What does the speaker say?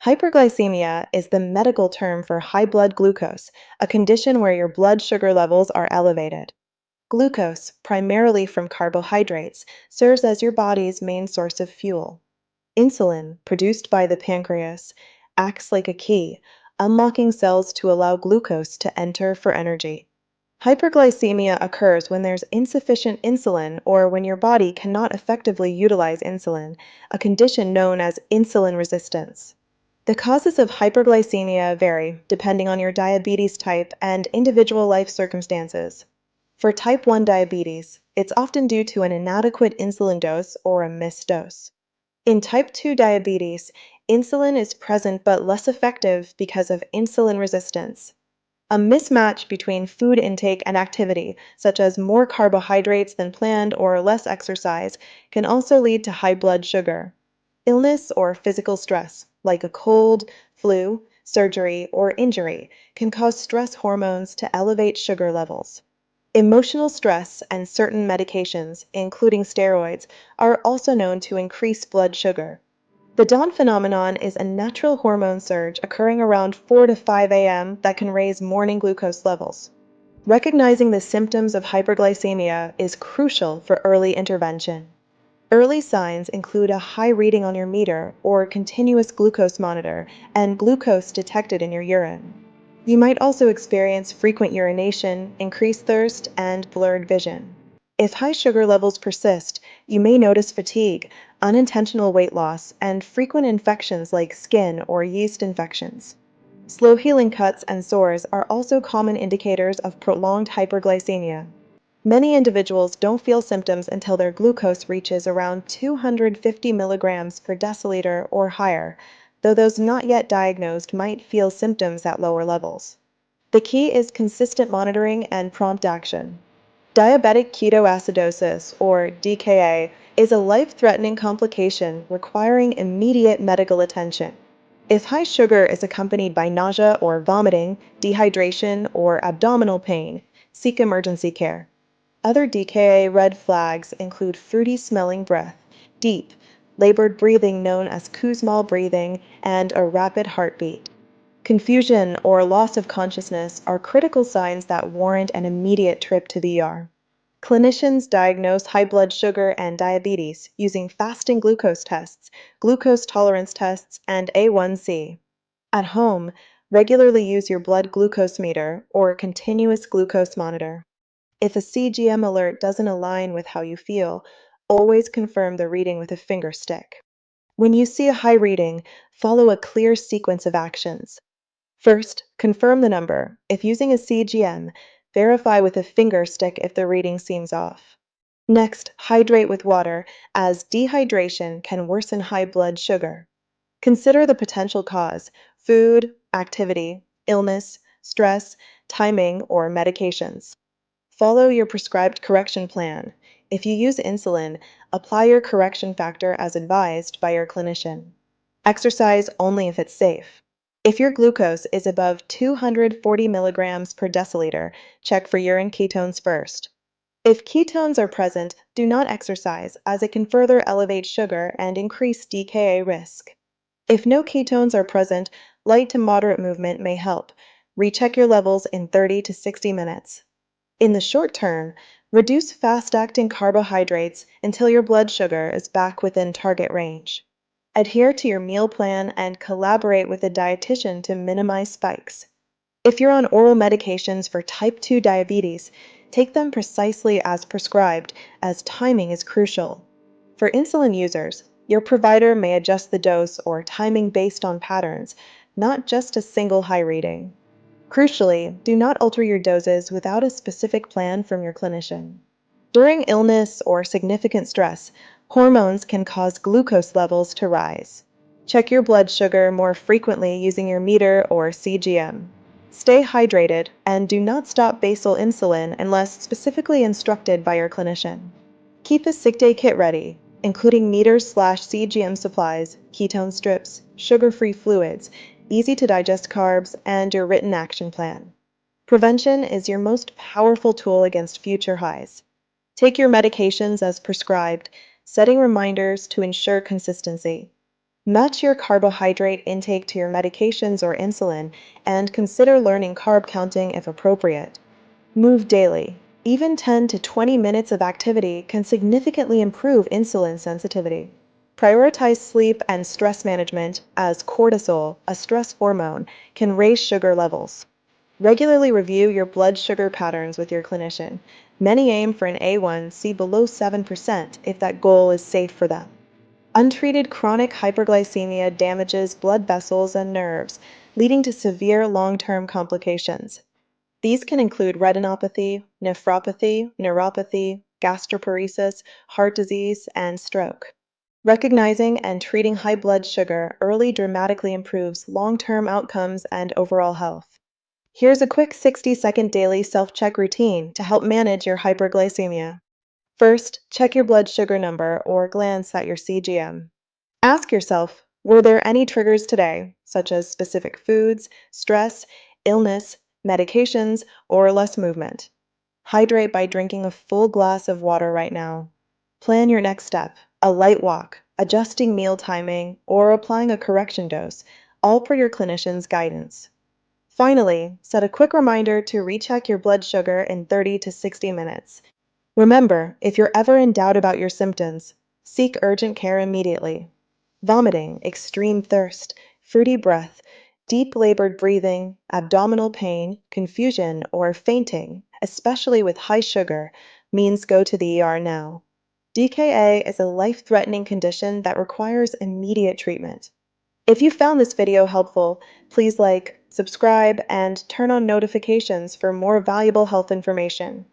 Hyperglycemia is the medical term for high blood glucose, a condition where your blood sugar levels are elevated. Glucose, primarily from carbohydrates, serves as your body's main source of fuel. Insulin, produced by the pancreas, acts like a key, unlocking cells to allow glucose to enter for energy. Hyperglycemia occurs when there's insufficient insulin or when your body cannot effectively utilize insulin, a condition known as insulin resistance. The causes of hyperglycemia vary depending on your diabetes type and individual life circumstances. For type 1 diabetes, it's often due to an inadequate insulin dose or a missed dose. In type 2 diabetes, insulin is present but less effective because of insulin resistance. A mismatch between food intake and activity, such as more carbohydrates than planned or less exercise, can also lead to high blood sugar. Illness or physical stress, like a cold, flu, surgery, or injury, can cause stress hormones to elevate sugar levels. Emotional stress and certain medications, including steroids, are also known to increase blood sugar. The dawn phenomenon is a natural hormone surge occurring around 4 to 5 a.m. that can raise morning glucose levels. Recognizing the symptoms of hyperglycemia is crucial for early intervention. Early signs include a high reading on your meter or continuous glucose monitor and glucose detected in your urine. You might also experience frequent urination, increased thirst, and blurred vision. If high sugar levels persist, you may notice fatigue, unintentional weight loss, and frequent infections like skin or yeast infections. Slow healing cuts and sores are also common indicators of prolonged hyperglycemia. Many individuals don't feel symptoms until their glucose reaches around 250 milligrams per deciliter or higher, though those not yet diagnosed might feel symptoms at lower levels. The key is consistent monitoring and prompt action. Diabetic ketoacidosis, or DKA, is a life-threatening complication requiring immediate medical attention. If high sugar is accompanied by nausea or vomiting, dehydration, or abdominal pain, seek emergency care. Other DKA red flags include fruity-smelling breath, deep, labored breathing known as Kussmaul breathing, and a rapid heartbeat. Confusion or loss of consciousness are critical signs that warrant an immediate trip to the ER. Clinicians diagnose high blood sugar and diabetes using fasting glucose tests, glucose tolerance tests, and A1C. At home, regularly use your blood glucose meter or continuous glucose monitor. If a CGM alert doesn't align with how you feel, always confirm the reading with a finger stick. When you see a high reading, follow a clear sequence of actions. First, confirm the number. If using a CGM, verify with a finger stick if the reading seems off. Next, hydrate with water, as dehydration can worsen high blood sugar. Consider the potential cause: food, activity, illness, stress, timing, or medications. Follow your prescribed correction plan. If you use insulin, apply your correction factor as advised by your clinician. Exercise only if it's safe. If your glucose is above 240 milligrams per deciliter, check for urine ketones first. If ketones are present, do not exercise, as it can further elevate sugar and increase DKA risk. If no ketones are present, light to moderate movement may help. Recheck your levels in 30 to 60 minutes. In the short term, reduce fast-acting carbohydrates until your blood sugar is back within target range. Adhere to your meal plan and collaborate with a dietitian to minimize spikes. If you're on oral medications for type 2 diabetes, take them precisely as prescribed, as timing is crucial. For insulin users, your provider may adjust the dose or timing based on patterns, not just a single high reading. Crucially, do not alter your doses without a specific plan from your clinician. During illness or significant stress, hormones can cause glucose levels to rise. Check your blood sugar more frequently using your meter or CGM. Stay hydrated and do not stop basal insulin unless specifically instructed by your clinician. Keep a sick day kit ready, including meters/CGM supplies, ketone strips, sugar-free fluids, easy-to-digest carbs, and your written action plan. Prevention is your most powerful tool against future highs. Take your medications as prescribed, setting reminders to ensure consistency. Match your carbohydrate intake to your medications or insulin, and consider learning carb counting if appropriate. Move daily. Even 10 to 20 minutes of activity can significantly improve insulin sensitivity. Prioritize sleep and stress management, as cortisol, a stress hormone, can raise sugar levels. Regularly review your blood sugar patterns with your clinician. Many aim for an A1C below 7% if that goal is safe for them. Untreated chronic hyperglycemia damages blood vessels and nerves, leading to severe long-term complications. These can include retinopathy, nephropathy, neuropathy, gastroparesis, heart disease, and stroke. Recognizing and treating high blood sugar early dramatically improves long-term outcomes and overall health. Here's a quick 60-second daily self-check routine to help manage your hyperglycemia. First, check your blood sugar number or glance at your CGM. Ask yourself, were there any triggers today, such as specific foods, stress, illness, medications, or less movement? Hydrate by drinking a full glass of water right now. Plan your next step, a light walk, adjusting meal timing, or applying a correction dose, all per your clinician's guidance. Finally, set a quick reminder to recheck your blood sugar in 30 to 60 minutes. Remember, if you're ever in doubt about your symptoms, seek urgent care immediately. Vomiting, extreme thirst, fruity breath, deep labored breathing, abdominal pain, confusion, or fainting, especially with high sugar, means go to the ER now. DKA is a life-threatening condition that requires immediate treatment. If you found this video helpful, please like, subscribe, and turn on notifications for more valuable health information.